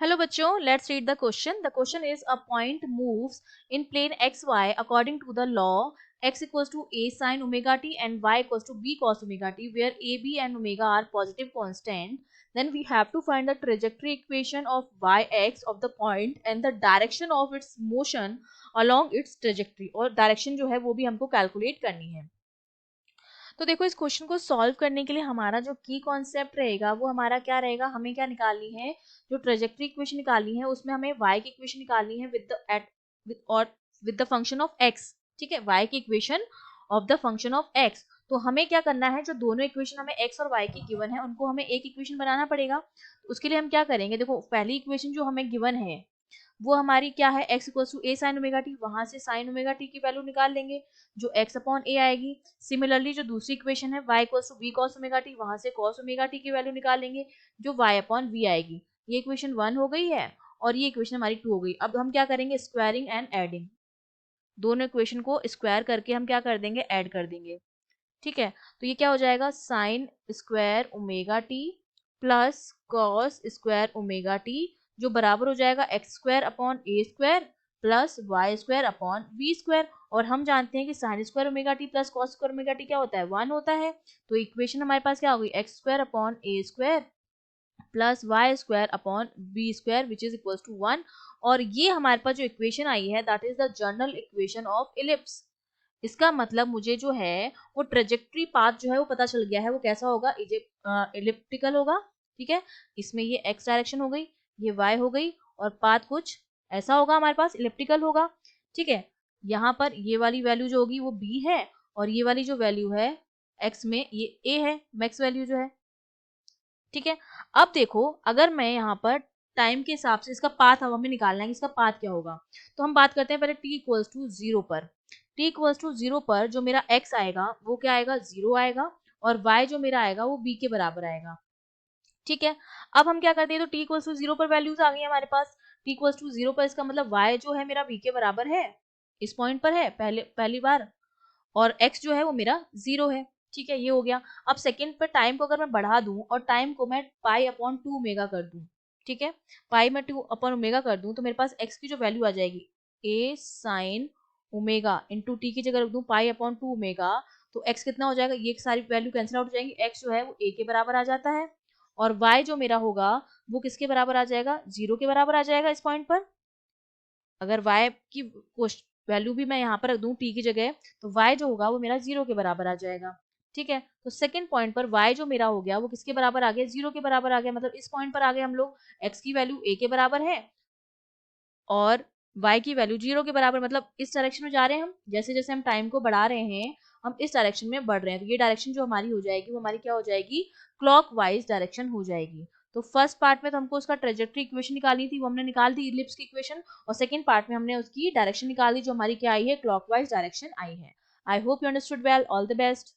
Hello बच्चों, let's read the question. The question is a point moves in plane xy according to the law x equals to a sin omega t and y equals to b cos omega t, where a, b and omega are positive constant. Then we have to find the trajectory equation of yx of the point and the direction of its motion along its trajectory. और direction जो है वो भी हमको calculate करनी है. तो देखो इस क्वेश्चन को सॉल्व करने के लिए हमारा जो की कॉन्सेप्ट रहेगा वो हमारा क्या रहेगा, हमें क्या निकालनी है, जो ट्रेजेक्ट्री इक्वेशन निकालनी है उसमें हमें y की इक्वेशन निकालनी है with the function of x. ठीक है, y की equation of the function of x. तो हमें क्या करना है, जो दोनों इक्वेशन हमें x और y की गिवन है उनको हमें एक इक्वेशन बनाना पड़ेगा. उसके लिए हम क्या करेंगे, देखो पहली इक्वेशन जो हमें गिवन है वो हमारी क्या है, x equals to a sine omega t. वहां से साइन ओमेगा टी की वैल्यू निकाल लेंगे जो x अपॉन ए आएगी. सिमिलरली जो दूसरी इक्वेशन है y equals to b cos omega t, वहां से कॉस ओमेगा टी की वैल्यू निकाल लेंगे जो y अपॉन वी आएगी. ये इक्वेशन 1 हो गई है और ये इक्वेशन हमारी 2 हो गई. अब हम क्या करेंगे, स्क्वायरिंग एंड एडिंग. दोनों इक्वेशन को स्क्वायर करके हम क्या कर देंगे, ऐड कर देंगे. ठीक है, तो ये क्या हो जाएगा, sine square omega t plus cos square omega t, जो बराबर हो जाएगा x square upon a square plus y square upon v square. और हम जानते हैं कि sine square omega t plus cos square omega t क्या होता है, 1 होता है. तो इक्वेशन हमारे पास क्या होगी, x square upon a square plus y square upon b square which is equal to 1. और ये हमारे पास जो इक्वेशन आई है that is the general equation of ellipse. इसका मतलब मुझे जो है वो ट्रेजेक्ट्री पाथ जो है वो पता चल गया है, वो कैसा होगा, इलिप्टिकल होगा. ठीक है, इसमें ये x डायरेक्शन हो गई, ये y हो गई और पाथ कुछ ऐसा होगा हमारे पास, इलिप्टिकल होगा. ठीक है, यहाँ पर ये वाली वैल्यू जो होगी वो b है और ये वाली जो वैल्यू है x में ये a है, मैक्स वैल्यू जो है. ठीक है, अब देखो अगर मैं यहाँ पर टाइम के हिसाब से इसका पाथ अब हमें निकालना है कि इसका पाथ क्या होगा. तो हम बात करते हैं पहले t इक्वल्स टू 0 पर. t इक्वल्स टू 0 पर जो मेरा x आएगा वो क्या आएगा, 0 आएगा और y जो मेरा आएगा वो b के बराबर आएगा. ठीक है, अब हम क्या करते हैं, तो t इक्वल्स टू 0 पर वैल्यूज आ गई हमारे पास. t इक्वल्स टू 0 पर इसका मतलब y जो है मेरा b के बराबर है, इस पॉइंट पर है पहली बार, और x जो है वो मेरा 0 है. ठीक है, ये हो गया. अब सेकंड पर टाइम को अगर मैं बढ़ा दूं और टाइम को मैं पाई अपॉन 2 ओमेगा कर दूं, ठीक है, पाई में 2 अपॉन ओमेगा कर दूं तो मेरे पास x की जो वैल्यू आ जाएगी a sine omega into T की जगह रख दूं पाई अपॉन 2 ओमेगा, तो x कितना हो जाएगा, ये सारी वैल्यू कैंसिल आउट हो जाएंगी, x जो है वो a के बराबर आ जाता है और y जो मेरा होगा वो किसके बराबर आ जाएगा, 0 के बराबर आ जाएगा. इस पॉइंट पर अगर y की वैल्यू भी मैं यहाँ पर रख दूं t की जगह, तो y जो होगा वो मेरा 0 के बराबर आ जाएगा. ठीक है, तो सेकंड पॉइंट पर y जो मेरा हो गया वो किसके बराबर आ गया, 0 के बराबर आ गया. मतलब इस पॉइंट पर आ गए हम लोग, x की वैल्यू a के बराबर है और y की वैल्यू 0 के बराबर. मतलब इस डायरेक्शन में जा रहे हैं हम, जैसे जैसे हम टाइम को बढ़ा रहे हैं हम इस डायरेक्शन में बढ़ रहे हैं. तो ये डायरेक्शन जो हमारी हो जाएगी वो हमारी क्या हो जाएगी, क्लॉकवाइज डायरेक्शन हो जाएगी. तो फर्स्ट पार्ट में तो हमको उसका ट्रेजेक्ट्री इक्वेशन निकालनी थी, वो हमने निकाल दी इलिप्स की इक्वेशन. और सेकंड पार्ट में हमने उसकी डायरेक्शन निकाल दी जो हमारी क्या आई है, क्लॉकवाइज डायरेक्शन आई है. I hope you understood well. All the best.